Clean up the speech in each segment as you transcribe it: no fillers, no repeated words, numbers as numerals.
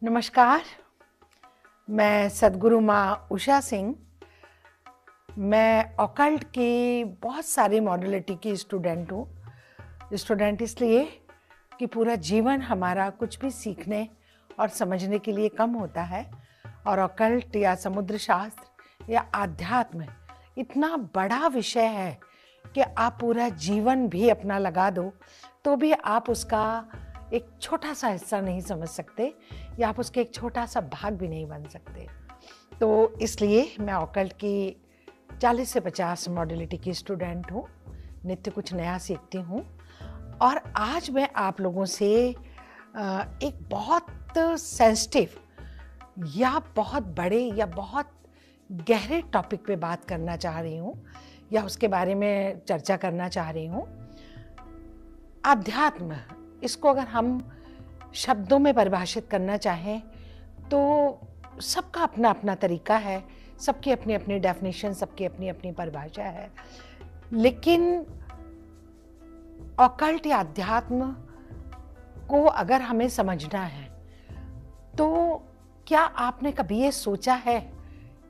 नमस्कार, मैं सद्गुरु माँ उषा सिंह। मैं ऑकल्ट की बहुत सारी मॉडलिटी की स्टूडेंट हूँ। स्टूडेंट इसलिए कि पूरा जीवन हमारा कुछ भी सीखने और समझने के लिए कम होता है, और ऑकल्ट या समुद्र शास्त्र या आध्यात्म इतना बड़ा विषय है कि आप पूरा जीवन भी अपना लगा दो तो भी आप उसका एक छोटा सा हिस्सा नहीं समझ सकते, या आप उसके एक छोटा सा भाग भी नहीं बन सकते। तो इसलिए मैं ऑकल्ट की 40 से 50 मॉडलिटी की स्टूडेंट हूँ। नित्य कुछ नया सीखती हूँ, और आज मैं आप लोगों से एक बहुत सेंसिटिव या बहुत बड़े या बहुत गहरे टॉपिक पे बात करना चाह रही हूँ, या उसके बारे में चर्चा करना चाह रही हूँ। अध्यात्म, इसको अगर हम शब्दों में परिभाषित करना चाहें तो सबका अपना अपना तरीका है, सबकी अपनी अपनी डेफिनेशन, सबकी अपनी अपनी परिभाषा है। लेकिन ऑकल्ट या अध्यात्म को अगर हमें समझना है तो क्या आपने कभी ये सोचा है,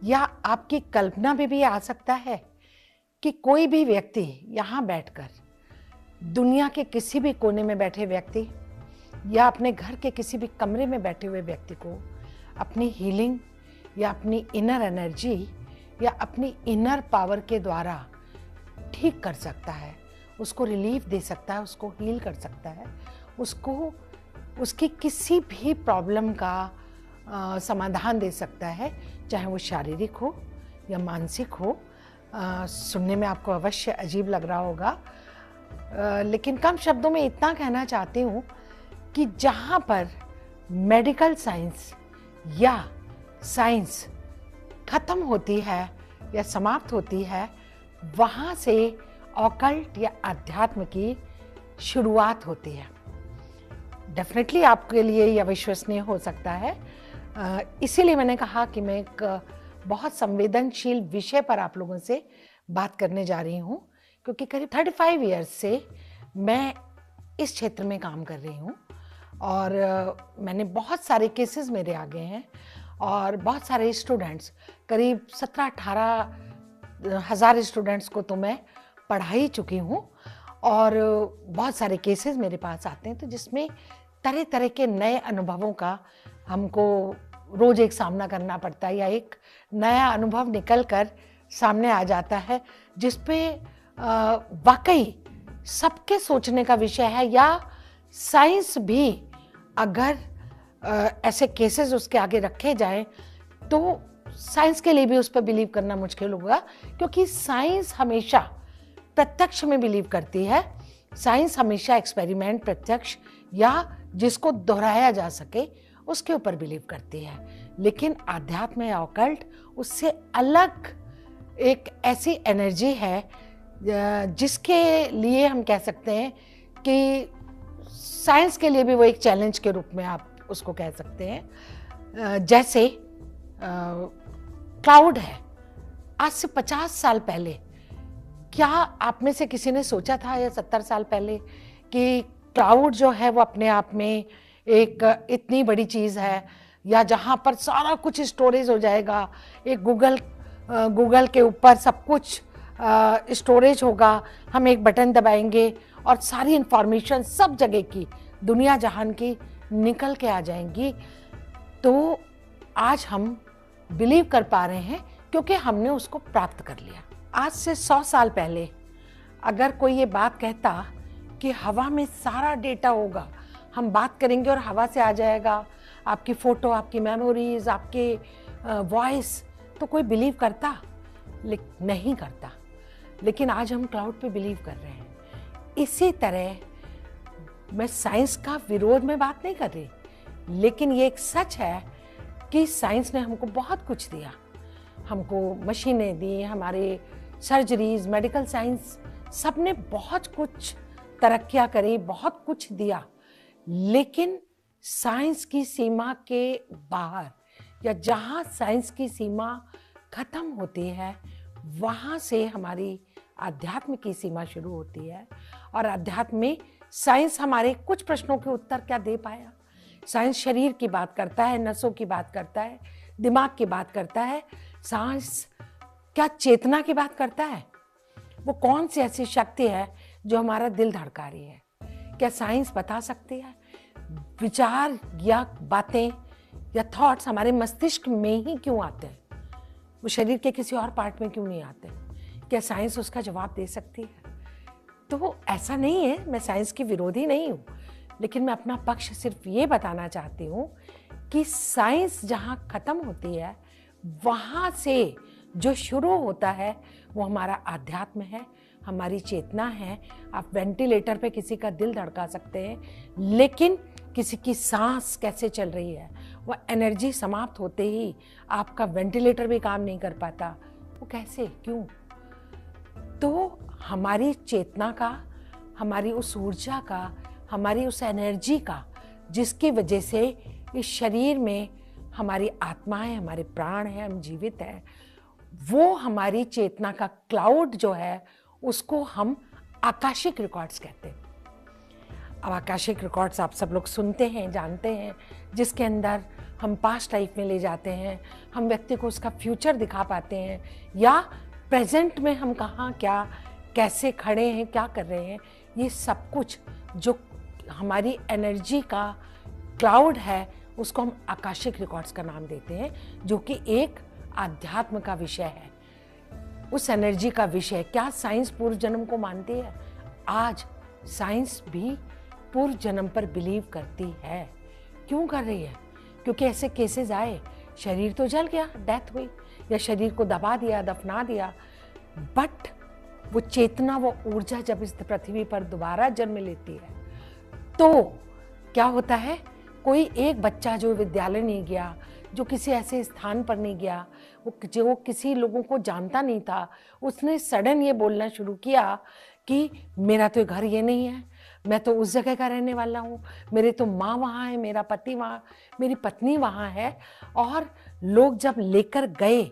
या आपकी कल्पना में भी आ सकता है कि कोई भी व्यक्ति यहाँ बैठकर, दुनिया के किसी भी कोने में बैठे व्यक्ति या अपने घर के किसी भी कमरे में बैठे हुए व्यक्ति को अपनी हीलिंग या अपनी इनर एनर्जी या अपनी इनर पावर के द्वारा ठीक कर सकता है, उसको रिलीफ दे सकता है, उसको हील कर सकता है, उसको उसकी किसी भी प्रॉब्लम का समाधान दे सकता है, चाहे वो शारीरिक हो या मानसिक हो। सुनने में आपको अवश्य अजीब लग रहा होगा, लेकिन कम शब्दों में इतना कहना चाहती हूँ कि जहाँ पर मेडिकल साइंस या साइंस खत्म होती है या समाप्त होती है, वहाँ से ऑकल्ट या अध्यात्म की शुरुआत होती है। डेफिनेटली आपके लिए यह अविश्वसनीय हो सकता है, इसीलिए मैंने कहा कि मैं एक बहुत संवेदनशील विषय पर आप लोगों से बात करने जा रही हूँ, क्योंकि करीब 35 ईयर्स से मैं इस क्षेत्र में काम कर रही हूँ, और मैंने बहुत सारे केसेस मेरे आगे हैं, और बहुत सारे स्टूडेंट्स, करीब 17-18 हज़ार स्टूडेंट्स को तो मैं पढ़ा ही चुकी हूँ, और बहुत सारे केसेस मेरे पास आते हैं, तो जिसमें तरह तरह के नए अनुभवों का हमको रोज़ एक सामना करना पड़ता है, या एक नया अनुभव निकल कर सामने आ जाता है, जिस पे वाकई सबके सोचने का विषय है। या साइंस भी अगर ऐसे केसेस उसके आगे रखे जाएं तो साइंस के लिए भी उस पर बिलीव करना मुश्किल होगा, क्योंकि साइंस हमेशा प्रत्यक्ष में बिलीव करती है। साइंस हमेशा एक्सपेरिमेंट, प्रत्यक्ष या जिसको दोहराया जा सके उसके ऊपर बिलीव करती है। लेकिन आध्यात्म या ऑकल्ट उससे अलग एक ऐसी एनर्जी है जिसके लिए हम कह सकते हैं कि साइंस के लिए भी वो एक चैलेंज के रूप में आप उसको कह सकते हैं। जैसे क्लाउड है। आज से 50 साल पहले क्या आप में से किसी ने सोचा था, या 70 साल पहले, कि क्लाउड जो है वो अपने आप में एक इतनी बड़ी चीज़ है, या जहाँ पर सारा कुछ स्टोरेज हो जाएगा, एक गूगल के ऊपर सब कुछ स्टोरेज होगा, हम एक बटन दबाएंगे और सारी इंफॉर्मेशन सब जगह की, दुनिया जहान की निकल के आ जाएंगी। तो आज हम बिलीव कर पा रहे हैं क्योंकि हमने उसको प्राप्त कर लिया। आज से 100 साल पहले अगर कोई ये बात कहता कि हवा में सारा डेटा होगा, हम बात करेंगे और हवा से आ जाएगा आपकी फ़ोटो, आपकी मेमोरीज, आपके वॉइस, तो कोई बिलीव करता? नहीं करता। लेकिन आज हम क्लाउड पे बिलीव कर रहे हैं। इसी तरह मैं साइंस का विरोध में बात नहीं कर रही, लेकिन ये एक सच है कि साइंस ने हमको बहुत कुछ दिया, हमको मशीनें दी, हमारे सर्जरीज, मेडिकल साइंस, सब ने बहुत कुछ तरक्कियाँ करी, बहुत कुछ दिया। लेकिन साइंस की सीमा के बाहर, या जहाँ साइंस की सीमा खत्म होती है, वहाँ से हमारी अध्यात्म की सीमा शुरू होती है। और अध्यात्म में साइंस हमारे कुछ प्रश्नों के उत्तर क्या दे पाया? साइंस शरीर की बात करता है, नसों की बात करता है, दिमाग की बात करता है। साइंस क्या चेतना की बात करता है? वो कौन सी ऐसी शक्ति है जो हमारा दिल धड़का रही है? क्या साइंस बता सकती है विचार या बातें या थॉट्स हमारे मस्तिष्क में ही क्यों आते हैं, वो शरीर के किसी और पार्ट में क्यों नहीं आते? क्या साइंस उसका जवाब दे सकती है? तो ऐसा नहीं है, मैं साइंस की विरोधी नहीं हूँ, लेकिन मैं अपना पक्ष सिर्फ ये बताना चाहती हूँ कि साइंस जहाँ खत्म होती है वहाँ से जो शुरू होता है वो हमारा आध्यात्म है, हमारी चेतना है। आप वेंटिलेटर पे किसी का दिल धड़का सकते हैं, लेकिन किसी की सांस कैसे चल रही है, वह एनर्जी समाप्त होते ही आपका वेंटिलेटर भी काम नहीं कर पाता, वो कैसे, क्यों? तो हमारी चेतना का, हमारी उस ऊर्जा का, हमारी उस एनर्जी का, जिसकी वजह से इस शरीर में हमारी आत्मा है, हमारे प्राण है, हम जीवित हैं, वो हमारी चेतना का क्लाउड जो है उसको हम आकाशिक रिकॉर्ड्स कहते हैं। अब आकाशिक रिकॉर्ड्स आप सब लोग सुनते हैं, जानते हैं, जिसके अंदर हम पास्ट लाइफ में ले जाते हैं, हम व्यक्ति को उसका फ्यूचर दिखा पाते हैं, या प्रेजेंट में हम कहाँ क्या कैसे खड़े हैं, क्या कर रहे हैं, ये सब कुछ जो हमारी एनर्जी का क्लाउड है उसको हम आकाशिक रिकॉर्ड्स का नाम देते हैं, जो कि एक आध्यात्म का विषय है, उस एनर्जी का विषय। क्या साइंस पूर्व जन्म को मानती है? आज साइंस भी पूर्व जन्म पर बिलीव करती है। क्यों कर रही है? क्योंकि ऐसे केसेस आए, शरीर तो जल गया, डेथ हुई, या शरीर को दबा दिया, दफना दिया, बट वो चेतना, वो ऊर्जा जब इस पृथ्वी पर दोबारा जन्म लेती है तो क्या होता है? कोई एक बच्चा जो विद्यालय नहीं गया, जो किसी ऐसे स्थान पर नहीं गया, वो जो किसी लोगों को जानता नहीं था, उसने सडन ये बोलना शुरू किया कि मेरा तो घर ये नहीं है, मैं तो उस जगह का रहने वाला हूँ, मेरे तो माँ वहाँ है, मेरा पति वहाँ, मेरी पत्नी वहाँ है। और लोग जब लेकर गए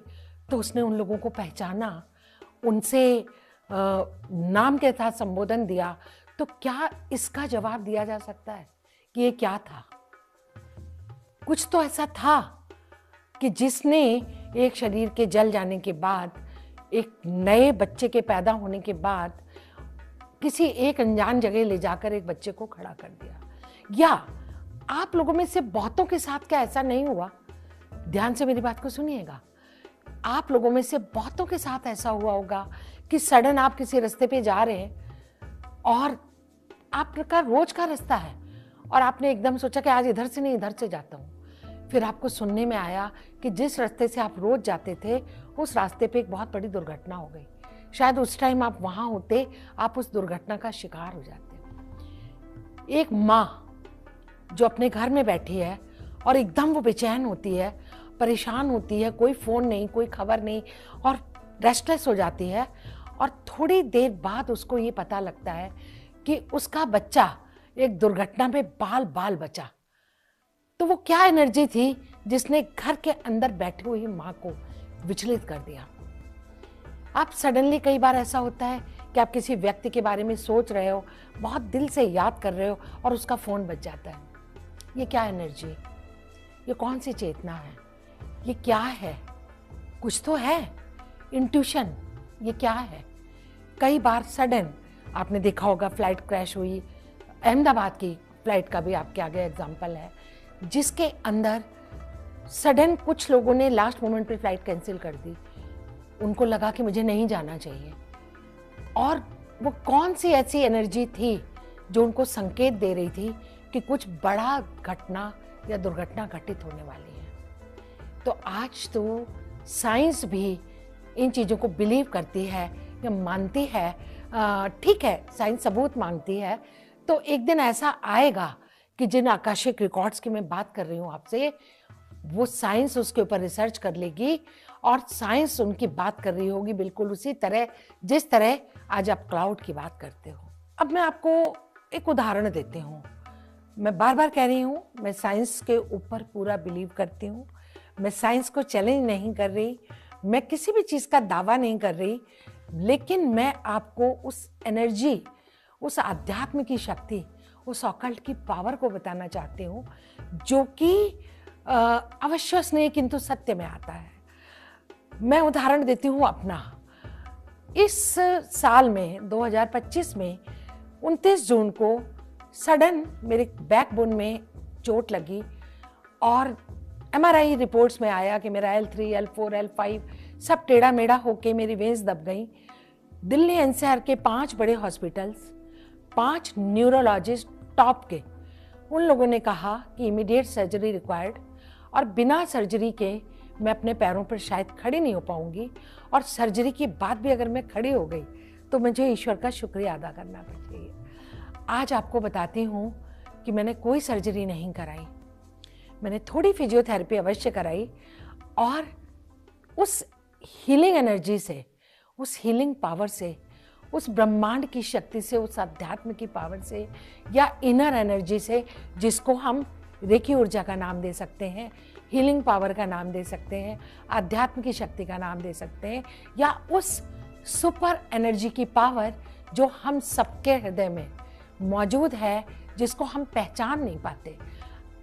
तो उसने उन लोगों को पहचाना, उनसे नाम के साथ संबोधन दिया। तो क्या इसका जवाब दिया जा सकता है कि ये क्या था? कुछ तो ऐसा था कि जिसने एक शरीर के जल जाने के बाद, एक नए बच्चे के पैदा होने के बाद, किसी एक अनजान जगह ले जाकर एक बच्चे को खड़ा कर दिया। या आप लोगों में से बहुतों के साथ क्या ऐसा नहीं हुआ? ध्यान से मेरी बात को सुनिएगा। आप लोगों में से बहुतों के साथ ऐसा हुआ होगा कि सडन आप किसी रास्ते पे जा रहे हैं और आपका रोज का रास्ता है और आपने एकदम सोचा कि आज इधर से नहीं इधर से जाता हूँ। फिर आपको सुनने में आया कि जिस रास्ते से आप रोज जाते थे उस रास्ते पे एक बहुत बड़ी दुर्घटना हो गई। शायद उस टाइम आप वहाँ होते, आप उस दुर्घटना का शिकार हो जाते। एक माँ जो अपने घर में बैठी है और एकदम वो बेचैन होती है, परेशान होती है, कोई फ़ोन नहीं, कोई खबर नहीं, और रेस्टलेस हो जाती है, और थोड़ी देर बाद उसको ये पता लगता है कि उसका बच्चा एक दुर्घटना में बाल बाल बचा। तो वो क्या एनर्जी थी जिसने घर के अंदर बैठी हुई माँ को विचलित कर दिया? आप सडनली, कई बार ऐसा होता है कि आप किसी व्यक्ति के बारे में सोच रहे हो, बहुत दिल से याद कर रहे हो और उसका फ़ोन बज जाता है। ये क्या एनर्जी? ये कौन सी चेतना है? ये क्या है? कुछ तो है, इंट्यूशन। ये क्या है? कई बार सडन आपने देखा होगा, फ्लाइट क्रैश हुई, अहमदाबाद की फ्लाइट का भी आपके आगे एग्जाम्पल है, जिसके अंदर सडन कुछ लोगों ने लास्ट मोमेंट पे फ्लाइट कैंसिल कर दी। उनको लगा कि मुझे नहीं जाना चाहिए, और वो कौन सी ऐसी एनर्जी थी जो उनको संकेत दे रही थी कि कुछ बड़ा घटना या दुर्घटना घटित होने वाली है। तो आज तो साइंस भी इन चीज़ों को बिलीव करती है या मानती है। ठीक है, साइंस सबूत मांगती है, तो एक दिन ऐसा आएगा कि जिन आकाशिक रिकॉर्ड्स की मैं बात कर रही हूँ आपसे, वो साइंस उसके ऊपर रिसर्च कर लेगी और साइंस उनकी बात कर रही होगी बिल्कुल उसी तरह जिस तरह आज आप क्लाउड की बात करते हो। अब मैं आपको एक उदाहरण देती हूँ। मैं बार बार कह रही हूँ, मैं साइंस के ऊपर पूरा बिलीव करती हूँ, मैं साइंस को चैलेंज नहीं कर रही, मैं किसी भी चीज़ का दावा नहीं कर रही, लेकिन मैं आपको उस एनर्जी, उस आध्यात्म की शक्ति, उस ऑकल्ट की पावर को बताना चाहती हूँ, जो कि अविश्वसनीय किंतु सत्य में आता है। मैं उदाहरण देती हूँ अपना। इस साल में 2025 में 29 जून को सडन मेरे बैकबोन में चोट लगी और MRI रिपोर्ट्स में आया कि मेरा L3, L4, L5 सब टेढ़ा मेढ़ा होके मेरी वेन्स दब गई। दिल्ली NCR के 5 बड़े हॉस्पिटल्स, 5 न्यूरोलॉजिस्ट टॉप के, उन लोगों ने कहा कि इमीडिएट सर्जरी रिक्वायर्ड, और बिना सर्जरी के मैं अपने पैरों पर शायद खड़ी नहीं हो पाऊंगी, और सर्जरी के बाद भी अगर मैं खड़ी हो गई तो मुझे ईश्वर का शुक्रिया अदा करना चाहिए। आज आपको बताती हूँ कि मैंने कोई सर्जरी नहीं कराई, मैंने थोड़ी फिजियोथेरेपी अवश्य कराई, और उस हीलिंग एनर्जी से, उस हीलिंग पावर से, उस ब्रह्मांड की शक्ति से, उस अध्यात्म की पावर से या इनर एनर्जी से, जिसको हम रेकी ऊर्जा का नाम दे सकते हैं, हीलिंग पावर का नाम दे सकते हैं, अध्यात्म की शक्ति का नाम दे सकते हैं, या उस सुपर एनर्जी की पावर जो हम सबके हृदय में मौजूद है, जिसको हम पहचान नहीं पाते।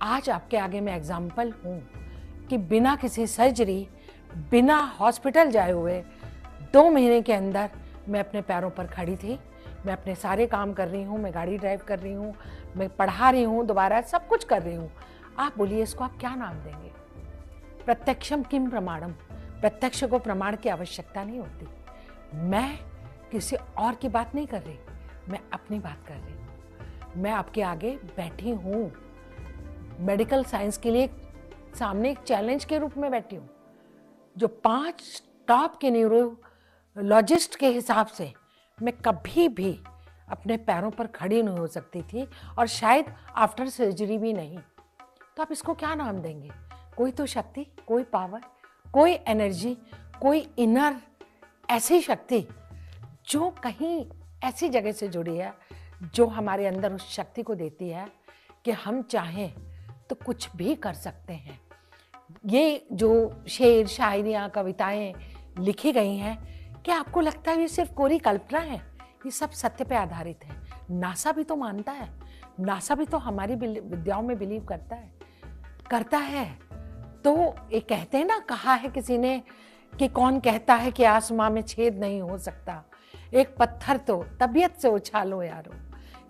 आज आपके आगे मैं एग्जाम्पल हूँ कि बिना किसी सर्जरी, बिना हॉस्पिटल जाए हुए 2 महीने के अंदर मैं अपने पैरों पर खड़ी थी। मैं अपने सारे काम कर रही हूँ, मैं गाड़ी ड्राइव कर रही हूँ, मैं पढ़ा रही हूँ, दोबारा सब कुछ कर रही हूँ। आप बोलिए इसको आप क्या नाम देंगे? प्रत्यक्षम किम प्रमाणम। प्रत्यक्ष को प्रमाण की आवश्यकता नहीं होती। मैं किसी और की बात नहीं कर रही, मैं अपनी बात कर रही हूँ। मैं आपके आगे बैठी हूँ, मेडिकल साइंस के लिए सामने एक चैलेंज के रूप में बैठी हूँ। जो 5 टॉप के न्यूरोलॉजिस्ट के हिसाब से मैं कभी भी अपने पैरों पर खड़ी नहीं हो सकती थी, और शायद आफ्टर सर्जरी भी नहीं। तो आप इसको क्या नाम देंगे? कोई तो शक्ति, कोई पावर, कोई एनर्जी, कोई इनर ऐसी शक्ति जो कहीं ऐसी जगह से जुड़ी है, जो हमारे अंदर उस शक्ति को देती है कि हम चाहें तो कुछ भी कर सकते हैं। ये जो शेर, शायरियाँ, कविताएं लिखी गई हैं, क्या आपको लगता है ये सिर्फ कोरी कल्पना है? ये सब सत्य पे आधारित है। नासा भी तो मानता है, नासा भी तो हमारी विद्याओं में बिलीव करता है। तो ये कहते हैं ना, कहा है किसी ने कि कौन कहता है कि आसमां में छेद नहीं हो सकता, एक पत्थर तो तबीयत से उछालो यारो,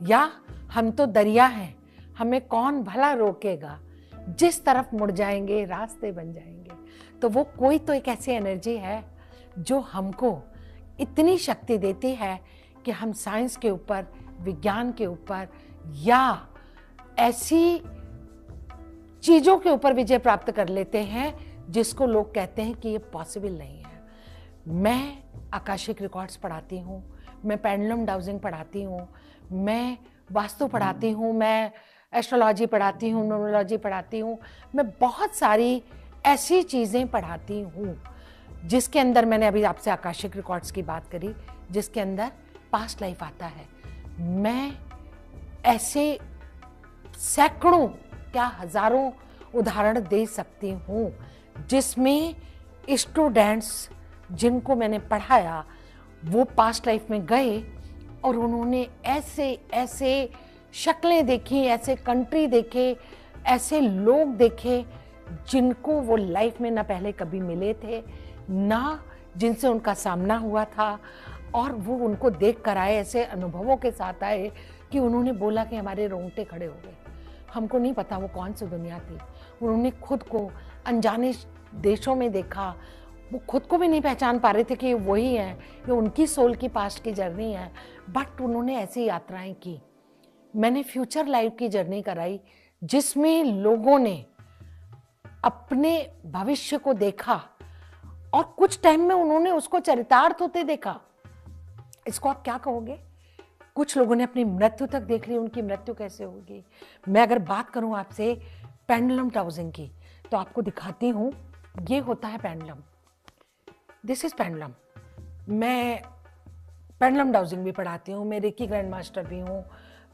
या हम तो दरिया हैं, हमें कौन भला रोकेगा, जिस तरफ मुड़ जाएंगे रास्ते बन जाएंगे। तो वो कोई तो एक ऐसी एनर्जी है जो हमको इतनी शक्ति देती है कि हम साइंस के ऊपर, विज्ञान के ऊपर, या ऐसी चीजों के ऊपर विजय प्राप्त कर लेते हैं जिसको लोग कहते हैं कि ये पॉसिबल नहीं है। मैं आकाशिक रिकॉर्ड्स पढ़ाती हूँ, मैं पेंडुलम डाउजिंग पढ़ाती हूँ, मैं वास्तु पढ़ाती हूँ, मैं एस्ट्रोलॉजी पढ़ाती हूँ, न्यूमरोलॉजी पढ़ाती हूँ, मैं बहुत सारी ऐसी चीज़ें पढ़ाती हूँ जिसके अंदर, मैंने अभी आपसे आकाशिक रिकॉर्ड्स की बात करी, जिसके अंदर पास्ट लाइफ आता है। मैं ऐसे सैकड़ों, क्या हजारों उदाहरण दे सकती हूँ जिसमें स्टूडेंट्स जिनको मैंने पढ़ाया वो पास्ट लाइफ में गए और उन्होंने ऐसे ऐसे शक्लें देखी, ऐसे कंट्री देखे, ऐसे लोग देखे जिनको वो लाइफ में ना पहले कभी मिले थे, ना जिनसे उनका सामना हुआ था, और वो उनको देख कर आए, ऐसे अनुभवों के साथ आए कि उन्होंने बोला कि हमारे रोंगटे खड़े हो गए। हमको नहीं पता वो कौन सी दुनिया थी। उन्होंने खुद को अनजाने देशों में देखा, वो खुद को भी नहीं पहचान पा रहे थे कि वही है, ये उनकी सोल की पास्ट की जर्नी है, बट उन्होंने ऐसी यात्राएं की। मैंने फ्यूचर लाइफ की जर्नी कराई जिसमें लोगों ने अपने भविष्य को देखा और कुछ टाइम में उन्होंने उसको चरितार्थ होते देखा। इसको आप क्या कहोगे? कुछ लोगों ने अपनी मृत्यु तक देख ली, उनकी मृत्यु कैसे होगी। मैं अगर बात करूं आपसे पेंडुलम डाउजिंग की, तो आपको दिखाती हूं। ये होता है पेंडुलम, दिस इज पेंडुलम। मैं पेंडुलम डाउजिंग भी पढ़ाती हूँ, मैं रेकी ग्रैंड मास्टर भी हूँ,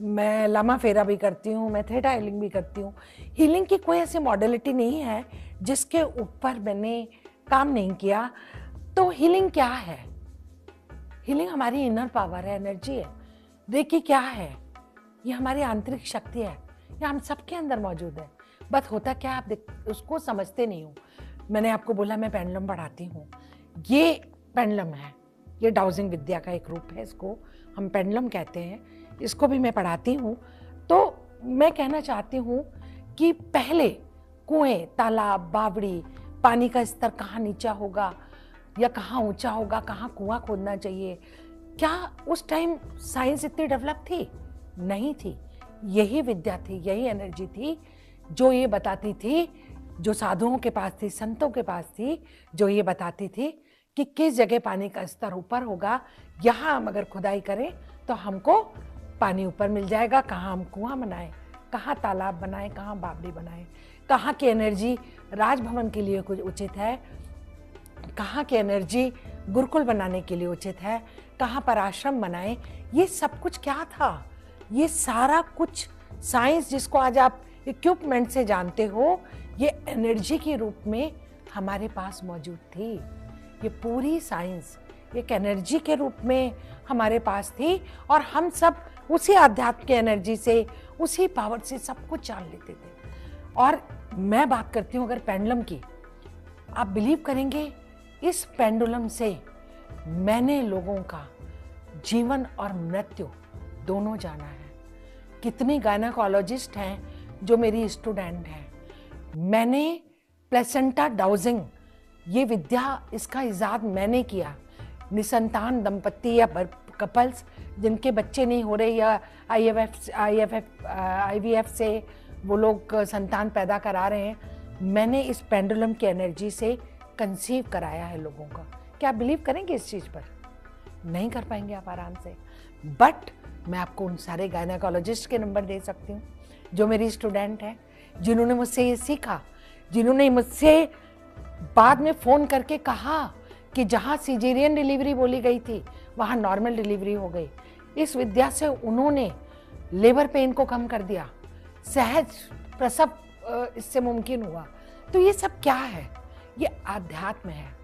मैं लामा फेरा भी करती हूँ, मैं थेटा हीलिंग भी करती हूँ। हीलिंग की कोई ऐसी मॉडलिटी नहीं है जिसके ऊपर मैंने काम नहीं किया। तो हीलिंग क्या है? हीलिंग हमारी इनर पावर है, एनर्जी है। रेकी क्या है? ये हमारी आंतरिक शक्ति है, ये हम सबके अंदर मौजूद है। बस होता क्या, आप उसको समझते नहीं हो। मैंने आपको बोला मैं पेंडुलम पढ़ाती हूँ, ये पेंडुलम है, ये डाउजिंग विद्या का एक रूप है, इसको हम पेंडुलम कहते हैं, इसको भी मैं पढ़ाती हूँ। तो मैं कहना चाहती हूँ कि पहले कुएं, तालाब, बावड़ी, पानी का स्तर कहाँ नीचा होगा या कहाँ ऊंचा होगा, कहाँ कुआं खोदना चाहिए, क्या उस टाइम साइंस इतनी डेवलप थी? नहीं थी। यही विद्या थी, यही एनर्जी थी जो ये बताती थी, जो साधुओं के पास थी, संतों के पास थी, जो ये बताती थी कि किस जगह पानी का स्तर ऊपर होगा, यहाँ हम अगर खुदाई करें तो हमको पानी ऊपर मिल जाएगा। कहाँ हम कुआं बनाएं, कहाँ तालाब बनाएं, कहाँ बावड़ी बनाएं, कहाँ की एनर्जी राजभवन के लिए कुछ उचित है, कहाँ की एनर्जी गुरुकुल बनाने के लिए उचित है, कहाँ पर आश्रम बनाएं। ये सब कुछ क्या था? ये सारा कुछ साइंस जिसको आज आप इक्विपमेंट से जानते हो, ये एनर्जी के रूप में हमारे पास मौजूद थी। ये पूरी साइंस एक एनर्जी के रूप में हमारे पास थी और हम सब उसी आध्यात्म की एनर्जी से, उसी पावर से सब कुछ जान लेते थे। और मैं बात करती हूँ अगर पेंडुलम की, आप बिलीव करेंगे, इस पेंडुलम से मैंने लोगों का जीवन और मृत्यु दोनों जाना है। कितनी गायनेकोलॉजिस्ट हैं जो मेरी स्टूडेंट हैं। मैंने प्लेसेंटा डाउजिंग, ये विद्या, इसका इजाद मैंने किया। निसंतान दंपत्ति या कपल्स जिनके बच्चे नहीं हो रहे या आईवीएफ से वो लोग संतान पैदा करा रहे हैं, मैंने इस पेंडुलम की एनर्जी से कंसीव कराया है लोगों का। क्या आप बिलीव करेंगे इस चीज़ पर? नहीं कर पाएंगे आप आराम से, बट मैं आपको उन सारे गायनेकोलॉजिस्ट के नंबर दे सकती हूँ जो मेरी स्टूडेंट हैं, जिन्होंने मुझसे ये सीखा, जिन्होंने मुझसे बाद में फ़ोन करके कहा कि जहाँ सिजेरियन डिलीवरी बोली गई थी वहाँ नॉर्मल डिलीवरी हो गई। इस विद्या से उन्होंने लेबर पेन को कम कर दिया, सहज प्रसव इससे मुमकिन हुआ। तो ये सब क्या है? ये आध्यात्म है,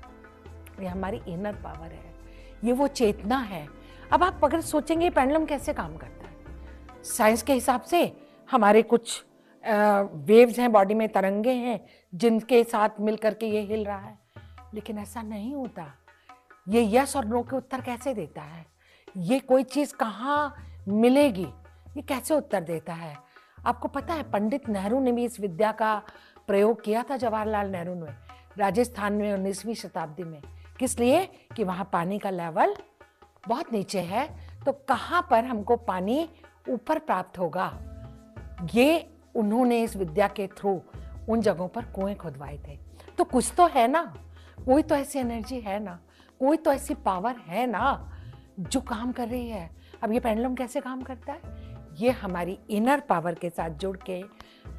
ये हमारी इनर पावर है, ये वो चेतना है। अब आप अगर सोचेंगे पेंडुलम कैसे काम करता है, साइंस के हिसाब से हमारे कुछ वेव्स हैं, बॉडी में तरंगे हैं जिनके साथ मिल करके ये हिल रहा है, लेकिन ऐसा नहीं होता। ये यस और नो के उत्तर कैसे देता है? ये कोई चीज़ कहाँ मिलेगी, ये कैसे उत्तर देता है? आपको पता है पंडित नेहरू ने भी इस विद्या का प्रयोग किया था, जवाहरलाल नेहरू ने, राजस्थान में 19वीं शताब्दी में। किस लिए? कि वहाँ पानी का लेवल बहुत नीचे है, तो कहाँ पर हमको पानी ऊपर प्राप्त होगा, ये उन्होंने इस विद्या के थ्रू उन जगहों पर कुएं खुदवाए थे। तो कुछ तो है ना, कोई तो ऐसी एनर्जी है ना, कोई तो ऐसी पावर है ना जो काम कर रही है। अब ये पेंडुलम कैसे काम करता है? ये हमारी इनर पावर के साथ जुड़ के,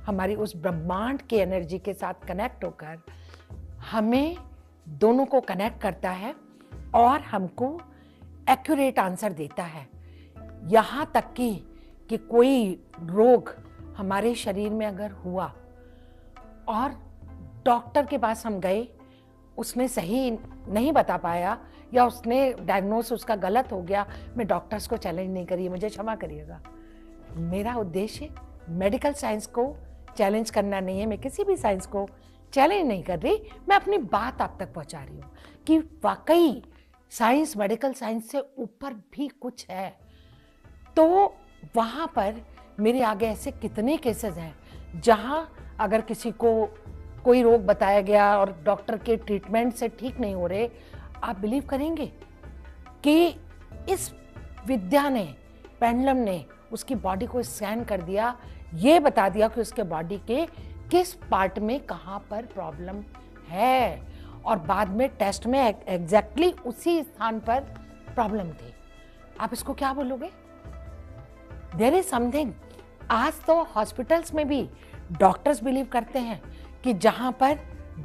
हमारी उस ब्रह्मांड की एनर्जी के साथ कनेक्ट होकर हमें दोनों को कनेक्ट करता है और हमको एक्यूरेट आंसर देता है। यहाँ तक कि कोई रोग हमारे शरीर में अगर हुआ और डॉक्टर के पास हम गए, उसने सही नहीं बता पाया या उसने डायग्नोस उसका गलत हो गया, मैं डॉक्टर्स को चैलेंज नहीं करिए, मुझे क्षमा करिएगा। मेरा उद्देश्य मेडिकल साइंस को चैलेंज करना नहीं है, मैं किसी भी साइंस को चैलेंज नहीं कर रही, मैं अपनी बात आप तक पहुंचा रही हूँ कि वाकई साइंस, मेडिकल साइंस से ऊपर भी कुछ है। तो वहाँ पर मेरे आगे ऐसे कितने केसेस हैं जहाँ अगर किसी को कोई रोग बताया गया और डॉक्टर के ट्रीटमेंट से ठीक नहीं हो रहे, आप बिलीव करेंगे कि इस विद्या ने, पेंडुलम ने उसकी बॉडी को स्कैन कर दिया, ये बता दिया कि उसके बॉडी के किस पार्ट में कहाँ पर प्रॉब्लम है, और बाद में टेस्ट में एग्जैक्टली उसी स्थान पर प्रॉब्लम थी। आप इसको क्या बोलोगे? There is something. आज तो हॉस्पिटल्स में भी डॉक्टर्स बिलीव करते हैं कि जहाँ पर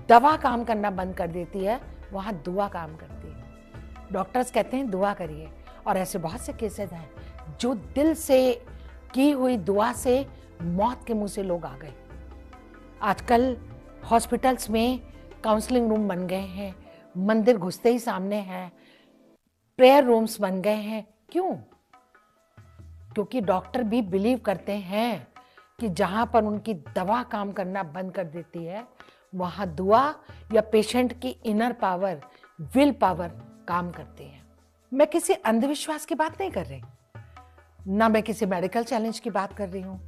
दवा काम करना बंद कर देती है, वहाँ दुआ काम करती है। डॉक्टर्स कहते हैं दुआ करिए, और ऐसे बहुत से केसेस हैं जो दिल से की हुई दुआ से मौत के मुंह से लोग आ गए। आजकल हॉस्पिटल्स में काउंसलिंग रूम बन गए हैं, मंदिर घुसते ही सामने हैं, प्रेयर रूम्स बन गए हैं। क्यों? क्योंकि डॉक्टर भी बिलीव करते हैं कि जहाँ पर उनकी दवा काम करना बंद कर देती है, वहाँ दुआ या पेशेंट की इनर पावर, विल पावर काम करती है। मैं किसी अंधविश्वास की बात नहीं कर रही, ना मैं किसी मेडिकल चैलेंज की बात कर रही हूँ,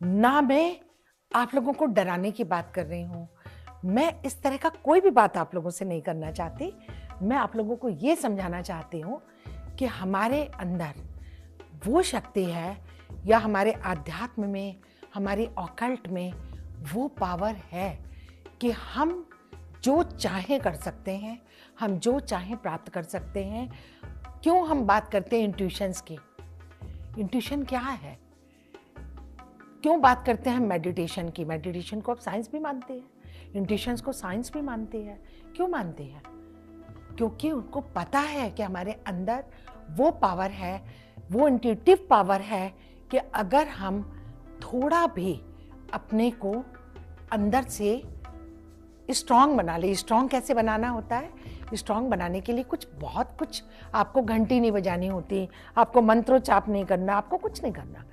ना मैं आप लोगों को डराने की बात कर रही हूँ। मैं इस तरह का कोई भी बात आप लोगों से नहीं करना चाहती। मैं आप लोगों को ये समझाना चाहती हूँ कि हमारे अंदर वो शक्ति है, या हमारे आध्यात्म में, हमारी ऑकल्ट में वो पावर है कि हम जो चाहें कर सकते हैं, हम जो चाहें प्राप्त कर सकते हैं। क्यों हम बात करते हैं इंट्यूशंस की? इंट्यूशन क्या है? क्यों बात करते हैं मेडिटेशन की? मेडिटेशन को अब साइंस भी मानती है, इंट्यूशंस को साइंस भी मानती है। क्यों मानती है? क्योंकि उनको पता है कि हमारे अंदर वो पावर है, वो इंट्यूटिव पावर है कि अगर हम थोड़ा भी अपने को अंदर से स्ट्रांग बना ले। स्ट्रांग कैसे बनाना होता है? स्ट्रांग बनाने के लिए बहुत कुछ आपको घंटी नहीं बजानी होती, आपको मंत्रोच्चाप नहीं करना, आपको कुछ नहीं करना।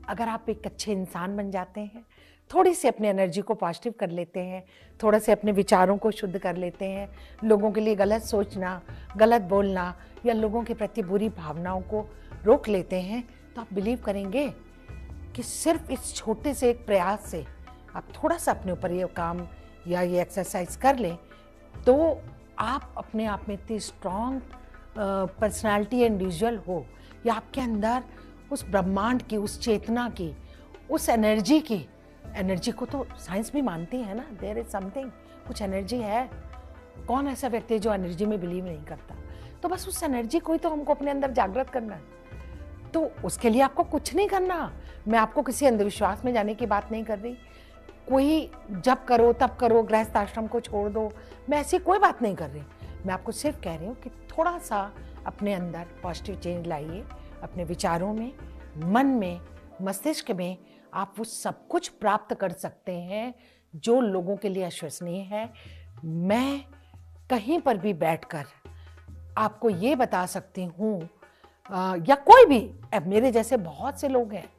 अगर आप एक अच्छे इंसान बन जाते हैं, थोड़ी सी अपनी एनर्जी को पॉजिटिव कर लेते हैं, थोड़ा से अपने विचारों को शुद्ध कर लेते हैं, लोगों के लिए गलत सोचना, गलत बोलना या लोगों के प्रति बुरी भावनाओं को रोक लेते हैं, तो आप बिलीव करेंगे कि सिर्फ इस छोटे से एक प्रयास से आप थोड़ा सा अपने ऊपर ये काम या ये एक्सरसाइज कर लें, तो आप अपने आप में इतनी स्ट्रॉन्ग पर्सनालिटी इंडिविजुअल हो, या आपके अंदर उस ब्रह्मांड की, उस चेतना की, उस एनर्जी को तो साइंस भी मानती है ना, देयर इज समथिंग, कुछ एनर्जी है। कौन ऐसा व्यक्ति है जो एनर्जी में बिलीव नहीं करता? तो बस उस एनर्जी को ही तो हमको अपने अंदर जागृत करना है। तो उसके लिए आपको कुछ नहीं करना। मैं आपको किसी अंधविश्वास में जाने की बात नहीं कर रही, कोई जब करो तब करो, गृहस्थ आश्रम को छोड़ दो, मैं ऐसी कोई बात नहीं कर रही। मैं आपको सिर्फ कह रही हूँ कि थोड़ा सा अपने अंदर पॉजिटिव चेंज लाइए, अपने विचारों में, मन में, मस्तिष्क में। आप वो सब कुछ प्राप्त कर सकते हैं जो लोगों के लिए अविश्वसनीय है। मैं कहीं पर भी बैठकर आपको ये बता सकती हूँ, या कोई भी, अब मेरे जैसे बहुत से लोग हैं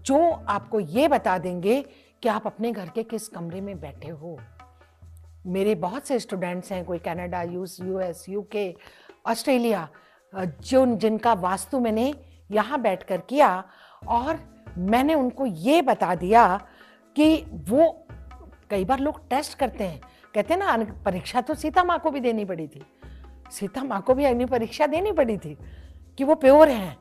जो आपको ये बता देंगे कि आप अपने घर के किस कमरे में बैठे हो। मेरे बहुत से स्टूडेंट्स हैं, कोई कनाडा, यूएस, यूके, ऑस्ट्रेलिया, जिनका वास्तु मैंने यहाँ बैठकर किया, और मैंने उनको ये बता दिया कि वो, कई बार लोग टेस्ट करते हैं, कहते हैं ना, परीक्षा तो सीता माँ को भी देनी पड़ी थी, सीता माँ को भी अग्नि परीक्षा देनी पड़ी थी कि वो प्योर हैं।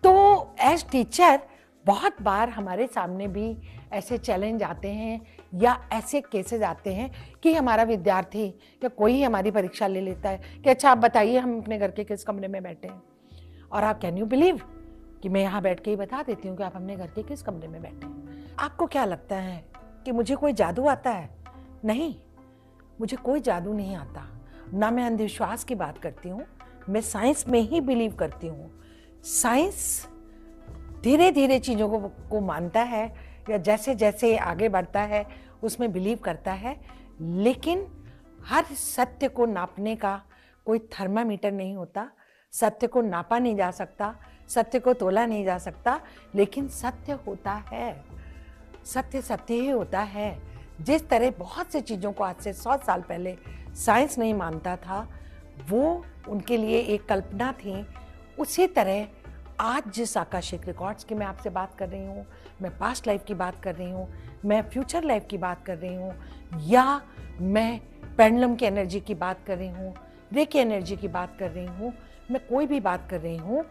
तो एज टीचर बहुत बार हमारे सामने भी ऐसे चैलेंज आते हैं या ऐसे केसेस आते हैं कि हमारा विद्यार्थी या कोई हमारी परीक्षा ले लेता है कि अच्छा आप बताइए हम अपने घर के किस कमरे में बैठे हैं, और आप कैन यू बिलीव कि मैं यहाँ बैठ के ही बता देती हूँ कि आप अपने घर के किस कमरे में बैठे हैं। आपको क्या लगता है कि मुझे कोई जादू आता है? नहीं, मुझे कोई जादू नहीं आता, ना मैं अंधविश्वास की बात करती हूँ, मैं साइंस में ही बिलीव करती हूँ। साइंस धीरे धीरे चीज़ों को मानता है, या जैसे जैसे आगे बढ़ता है उसमें बिलीव करता है, लेकिन हर सत्य को नापने का कोई थर्मामीटर नहीं होता। सत्य को नापा नहीं जा सकता, सत्य को तोला नहीं जा सकता, लेकिन सत्य होता है। सत्य सत्य ही होता है। जिस तरह बहुत सी चीज़ों को आज से 100 साल पहले साइंस नहीं मानता था, वो उनके लिए एक कल्पना थी, उसी तरह आज जिस आकाशिक रिकॉर्ड्स की मैं आपसे बात कर रही हूँ, मैं पास्ट लाइफ की बात कर रही हूँ, मैं फ्यूचर लाइफ की बात कर रही हूँ, या मैं पेंडुलम की एनर्जी की बात कर रही हूँ, रेकी एनर्जी की बात कर रही हूँ, मैं कोई भी बात कर रही हूँ,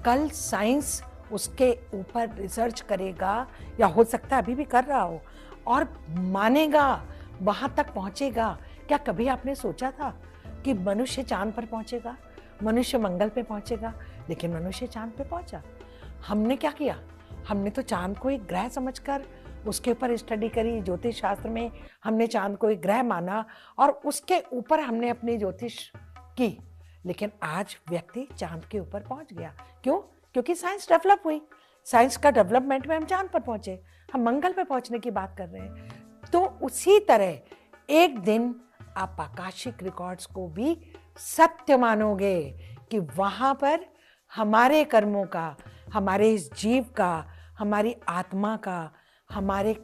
कल साइंस उसके ऊपर रिसर्च करेगा, या हो सकता है अभी भी कर रहा हो, और मानेगा, वहाँ तक पहुँचेगा। क्या कभी आपने सोचा था कि मनुष्य चांद पर पहुँचेगा, मनुष्य मंगल पे पहुँचेगा? लेकिन मनुष्य चांद पे पहुँचा। हमने क्या किया? हमने तो चांद को एक ग्रह समझकर उसके ऊपर स्टडी करी। ज्योतिष शास्त्र में हमने चांद को एक ग्रह माना और उसके ऊपर हमने अपनी ज्योतिष की। लेकिन आज व्यक्ति चांद के ऊपर पहुँच गया। क्यों? क्योंकि साइंस डेवलप हुई। साइंस का डेवलपमेंट में हम चांद पर पहुँचे, हम मंगल पे पहुँचने की बात कर रहे हैं। तो उसी तरह एक दिन आप आकाशिक रिकॉर्ड्स को भी सत्य मानोगे कि वहाँ पर हमारे कर्मों का, हमारे इस जीव का, हमारी आत्मा का, हमारे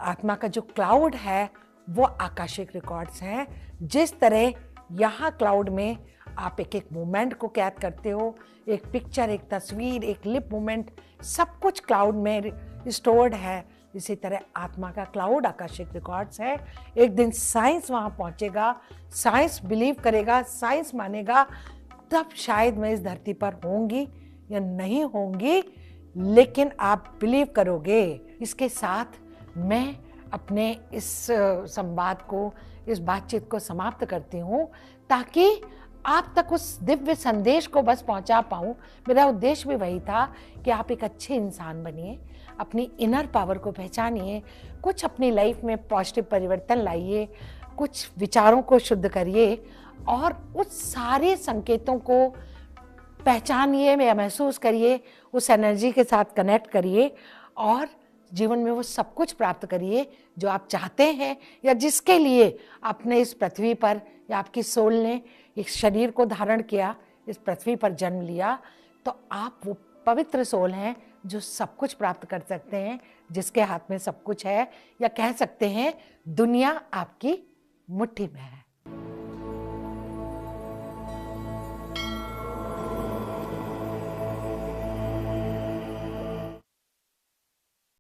आत्मा का जो क्लाउड है वो आकाशिक रिकॉर्ड्स हैं। जिस तरह यहाँ क्लाउड में आप एक एक मोमेंट को कैद करते हो, एक पिक्चर, एक तस्वीर, एक लिप मोमेंट, सब कुछ क्लाउड में स्टोर्ड है। इसी तरह आत्मा का क्लाउड आकाशिक रिकॉर्ड्स है। एक दिन साइंस वहाँ पहुँचेगा, साइंस बिलीव करेगा, साइंस मानेगा, तब शायद मैं इस धरती पर होंगी या नहीं होंगी, लेकिन आप बिलीव करोगे। इसके साथ मैं अपने इस संवाद को, इस बातचीत को समाप्त करती हूँ ताकि आप तक उस दिव्य संदेश को बस पहुंचा पाऊँ। मेरा उद्देश्य भी वही था कि आप एक अच्छे इंसान बनिए, अपनी इनर पावर को पहचानिए, कुछ अपनी लाइफ में पॉजिटिव परिवर्तन लाइए, कुछ विचारों को शुद्ध करिए और उस सारे संकेतों को पहचानिए या महसूस करिए, उस एनर्जी के साथ कनेक्ट करिए और जीवन में वो सब कुछ प्राप्त करिए जो आप चाहते हैं या जिसके लिए आपने इस पृथ्वी पर या आपकी सोल ने इस शरीर को धारण किया, इस पृथ्वी पर जन्म लिया। तो आप वो पवित्र सोल हैं जो सब कुछ प्राप्त कर सकते हैं, जिसके हाथ में सब कुछ है, या कह सकते हैं दुनिया आपकी मुट्ठी में है।